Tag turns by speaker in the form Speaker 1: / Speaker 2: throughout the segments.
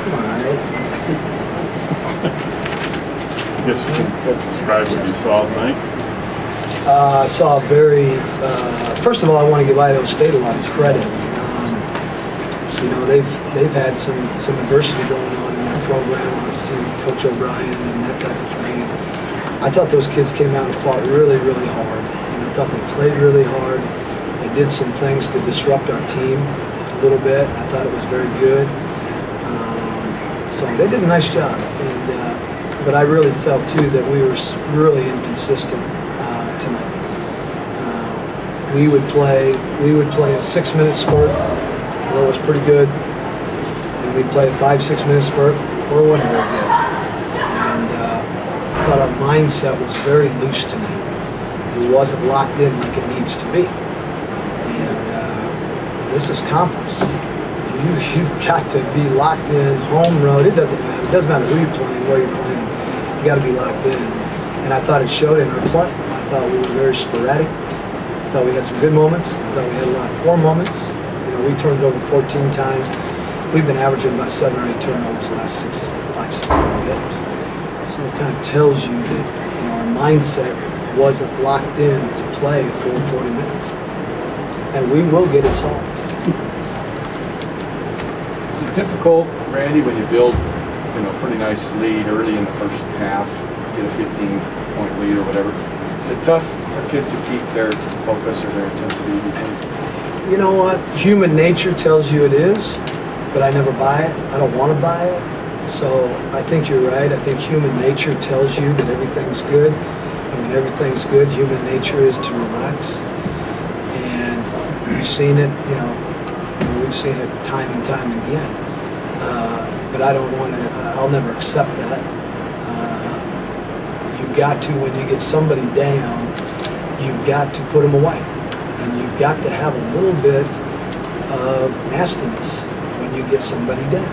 Speaker 1: I'm all right.
Speaker 2: I guess you can describe what you saw tonight.
Speaker 1: I saw a very, first of all, I want to give Idaho State a lot of credit. You know, they've had some adversity going on in their program, obviously with Coach O'Brien and that type of thing. I thought those kids came out and fought really, really hard. And I thought they played really hard. They did some things to disrupt our team a little bit. I thought it was very good. So they did a nice job. And, but I really felt, too, that we were really inconsistent tonight. We would play a 6-minute spurt where it was pretty good, and we'd play a 5-6 minute spurt where it wasn't very good. And I thought our mindset was very loose tonight. It wasn't locked in like it needs to be. And this is conference. You've got to be locked in, home road. It doesn't matter. It doesn't matter who you're playing, where you're playing. You got to be locked in. And I thought it showed in our play. I thought we were very sporadic. I thought we had some good moments. I thought we had a lot of poor moments. You know, we turned it over 14 times. We've been averaging about 7 or 8 turnovers the last 5, 6, 7 games. So it kind of tells you that, you know, our mindset wasn't locked in to play a full 40 minutes. And we will get it solved.
Speaker 3: Is it difficult, Randy, when you build, you know, a pretty nice lead early in the first half, get a 15-point lead or whatever? Is it tough for kids to keep their focus or their intensity?
Speaker 1: You know what? Human nature tells you it is, but I never buy it. I don't want to buy it. So I think you're right. I think human nature tells you that everything's good. And when everything's good, human nature is to relax. And we've seen it, you know, we've seen it time and time again. But I don't want to, I'll never accept that. You've got to, when you get somebody down, you've got to put them away. And you've got to have a little bit of nastiness when you get somebody down.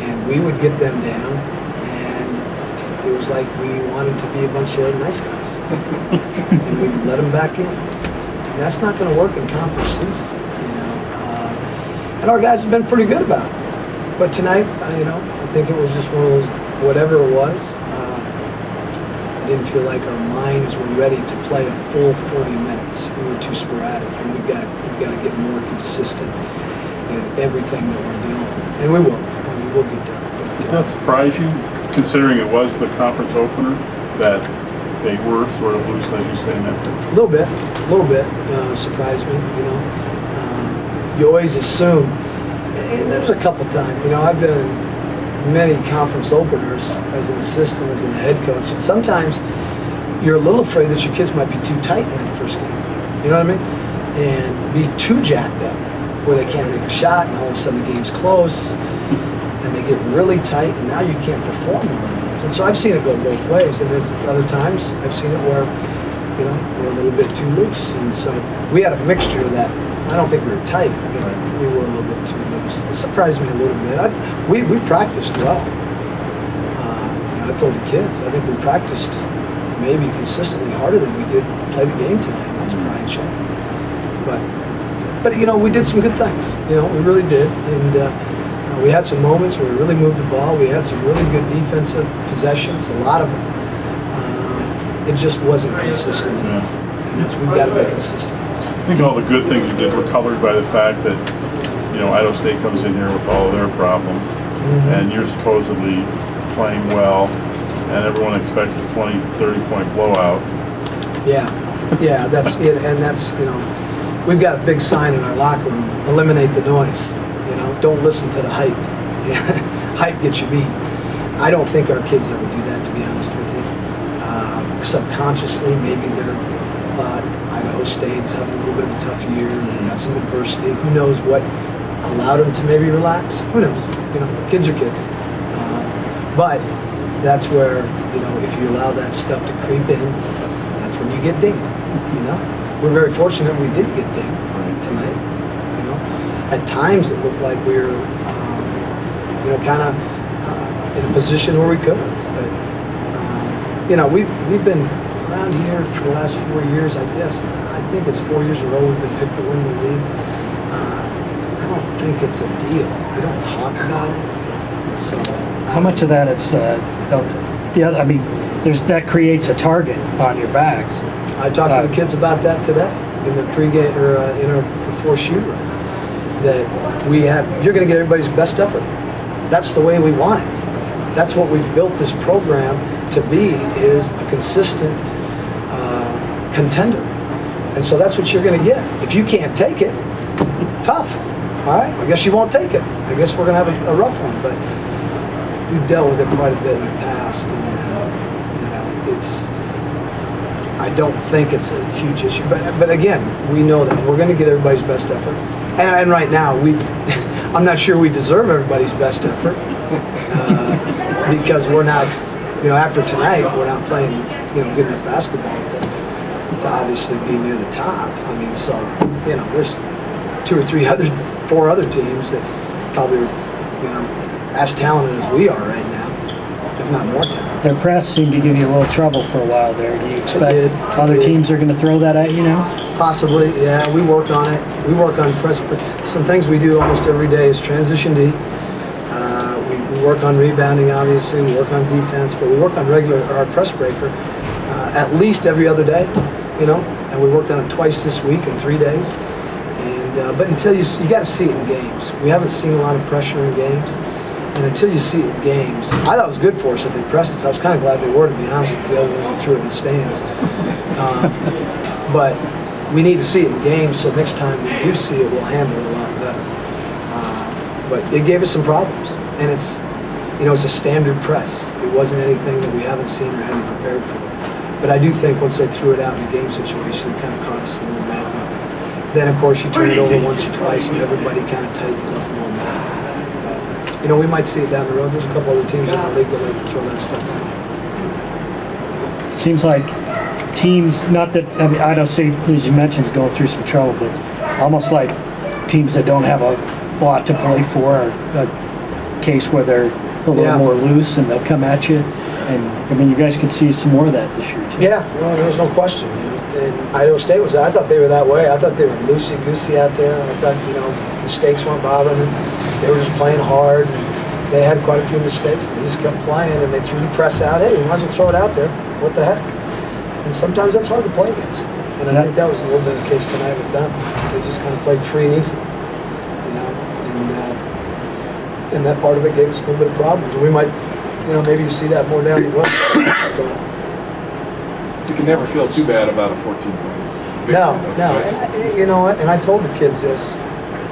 Speaker 1: And we would get them down, and it was like we wanted to be a bunch of nice guys. And we'd let them back in. And that's not going to work in conference season, you know. And our guys have been pretty good about it. But tonight, you know, I think it was just one of those, whatever it was, I didn't feel like our minds were ready to play a full 40 minutes. We were too sporadic, and we've got to get more consistent in everything that we're doing. And we will. I mean, we'll get there.
Speaker 2: Did that surprise you, considering it was the conference opener, that they were sort of loose, as you say, in that?
Speaker 1: A little bit. Surprised me, you know. You always assume, and there's a couple times, you know, I've been in many conference openers as an assistant, as a head coach, and sometimes you're a little afraid that your kids might be too tight in that first game. You know what I mean? And be too jacked up where they can't make a shot, and all of a sudden the game's close, and they get really tight, and now you can't perform well enough. And so I've seen it go both ways, and there's other times I've seen it where, you know, we're a little bit too loose. And so we had a mixture of that. I don't think we were tight, but we were a little bit too loose. It surprised me a little bit. We practiced well. You know, I told the kids, I think we practiced maybe consistently harder than we did play the game tonight. That's a pride show. But you know, we did some good things. You know, we really did. And we had some moments where we really moved the ball. We had some really good defensive possessions, a lot of them. It just wasn't consistent enough. And that's, we've got to be consistent.
Speaker 2: I think all the good things you did were colored by the fact that, you know, Idaho State comes in here with all of their problems, and you're supposedly playing well, and everyone expects a 20, 30-point blowout.
Speaker 1: Yeah, that's it, and that's, you know, we've got a big sign in our locker room: eliminate the noise. You know, don't listen to the hype. Hype gets you beat. I don't think our kids ever do that, to be honest with you. Subconsciously, maybe they're thought Idaho State is having a little bit of a tough year, and they've got some adversity. Who knows what allowed them to maybe relax? Who knows? You know, kids are kids. But that's where, you know, if you allow that stuff to creep in, that's when you get dinged. You know, we're very fortunate we did get dinged tonight. You know, at times it looked like we were, you know, kind of in a position where we could have. But you know, we've been around here for the last 4 years, I guess. I think it's 4 years in a row we've been picked to win the league. I don't think it's a deal. We don't talk about it. So
Speaker 4: How much of that is, I mean, that creates a target on your backs.
Speaker 1: I talked to the kids about that today in the pregame or in our before shoot run. That you're going to get everybody's best effort. That's the way we want it. That's what we've built this program to be, is a consistent contender. And so that's what you're going to get. If you can't take it, tough. All right, I guess you won't take it. I guess we're going to have a rough one, but we've dealt with it quite a bit in the past, and I don't think it's a huge issue. But again, we know that we're going to get everybody's best effort, and right now I'm not sure we deserve everybody's best effort because we're not, after tonight we're not playing, good enough basketball to obviously be near the top. I mean, so there's 2 or 3 4 other teams that probably are, as talented as we are right now, if not more talented.
Speaker 4: Their press seemed to give you a little trouble for a while there. Do you expect other teams are going to throw that at you now?
Speaker 1: Possibly, yeah. We work on it. We work on press. Some things we do almost every day is transition D. We work on rebounding, obviously. We work on defense, but we work on our press breaker at least every other day, and we worked on it twice this week in 3 days. But until you got to see it in games. We haven't seen a lot of pressure in games, and until you see it in games, I thought it was good for us that they pressed us. I was kind of glad they were, to be honest with you, other than we threw it in the stands. But we need to see it in games, so next time we do see it, we'll handle it a lot better. But it gave us some problems, and it's a standard press. It wasn't anything that we haven't seen or hadn't prepared for. But I do think once they threw it out in a game situation, it kind of caught us a little bit. Then, of course, you turn it over once or twice, and everybody kind of tightens up a little bit. We might see it down the road. There's a couple other teams in the league that like to throw that stuff out.
Speaker 4: It seems like teams, not that, Idaho State, as you mentioned, is going through some trouble, but almost like teams that don't have a lot to play for, or a case where they're a little more loose and they'll come at you. And, you guys could see some more of that this year, too.
Speaker 1: Yeah, no, there's no question. And Idaho State I thought they were that way. I thought they were loosey-goosey out there. I thought, mistakes weren't bothering them. They were just playing hard. And they had quite a few mistakes. They just kept playing, and they threw the press out. Hey, we might as well throw it out there. What the heck? And sometimes that's hard to play against. And I think that was a little bit of the case tonight with them. They just kind of played free and easy, and that part of it gave us a little bit of problems. And we might, maybe you see that more down the road.
Speaker 3: You can never feel too bad about a 14-point victory.
Speaker 1: No. And you know what? And I told the kids this,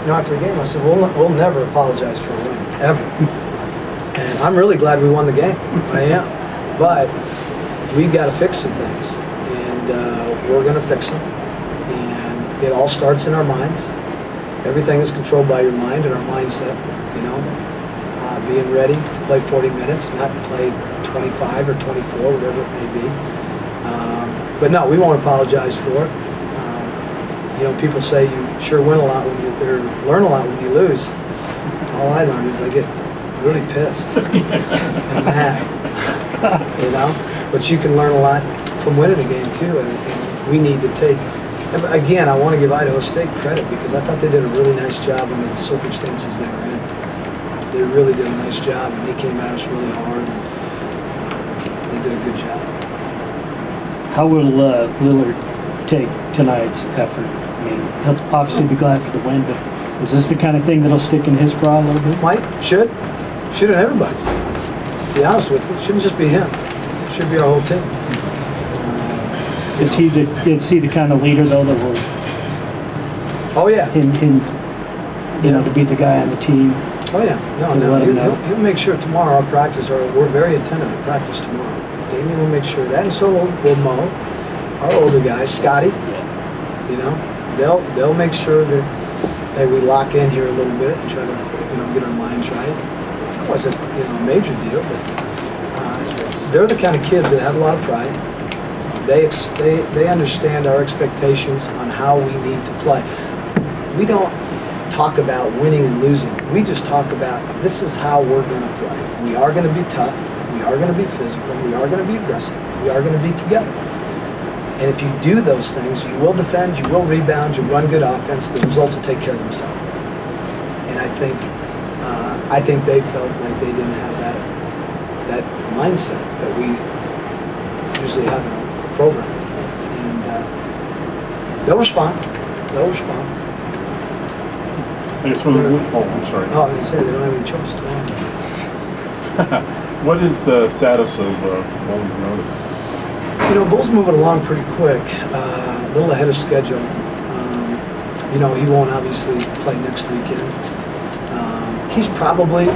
Speaker 1: after the game. I said, we'll never apologize for a win, ever. And I'm really glad we won the game. I am. But we've got to fix some things, and we're going to fix them. And it all starts in our minds. Everything is controlled by your mind and our mindset. Being ready to play 40 minutes, not play 25 or 24, whatever it may be. But no, we won't apologize for it. People say you sure win a lot or learn a lot when you lose. All I learned is I get really pissed and mad, But you can learn a lot from winning a game too, and we need to take. Again, I want to give Idaho State credit because I thought they did a really nice job under the circumstances they were in. They really did a nice job, and they came at us really hard, and they did a good job.
Speaker 4: How will Lillard take tonight's effort? He'll obviously be glad for the win, but is this the kind of thing that'll stick in his craw a little bit?
Speaker 1: Should in everybody's. To be honest with you, it shouldn't just be him. It should be our whole team.
Speaker 4: Is he the kind of leader though that will?
Speaker 1: Oh yeah.
Speaker 4: To be the guy on the team.
Speaker 1: Oh yeah. No. He'll make sure tomorrow our practice, we're very attentive at practice tomorrow. Damien will make sure of that, and so will Mo, our older guys, Scotty. They'll make sure that we lock in here a little bit and try to get our minds right. It wasn't a major deal, but they're the kind of kids that have a lot of pride. They understand our expectations on how we need to play. We don't talk about winning and losing. We just talk about this is how we're going to play. We are going to be tough. We are going to be physical. We are going to be aggressive. We are going to be together. And if you do those things, you will defend, you will rebound, you run good offense, the results will take care of themselves. And I think I think they felt like they didn't have that mindset that we usually have in our program. And they'll respond. They'll respond.
Speaker 2: I guess I'm sorry.
Speaker 1: Oh, I was going to say, they don't have any choice tomorrow.
Speaker 2: What is the status of Bowling Notice?
Speaker 1: You know, Bull's moving along pretty quick, a little ahead of schedule. You know, he won't obviously play next weekend. He's probably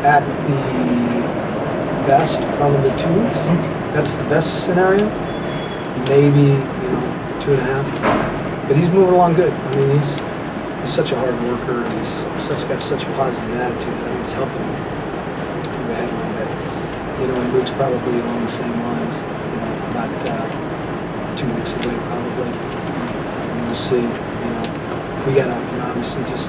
Speaker 1: at the best, probably 2 weeks. That's the best scenario. Maybe, you know, 2.5. But he's moving along good. I mean, he's such a hard worker, and he's got such a positive attitude. I think it's helping him move ahead a little bit. You know, and Luke's probably along the same lines. You know, about 2 weeks away, probably. And we'll see. You know, we gotta, you know, obviously just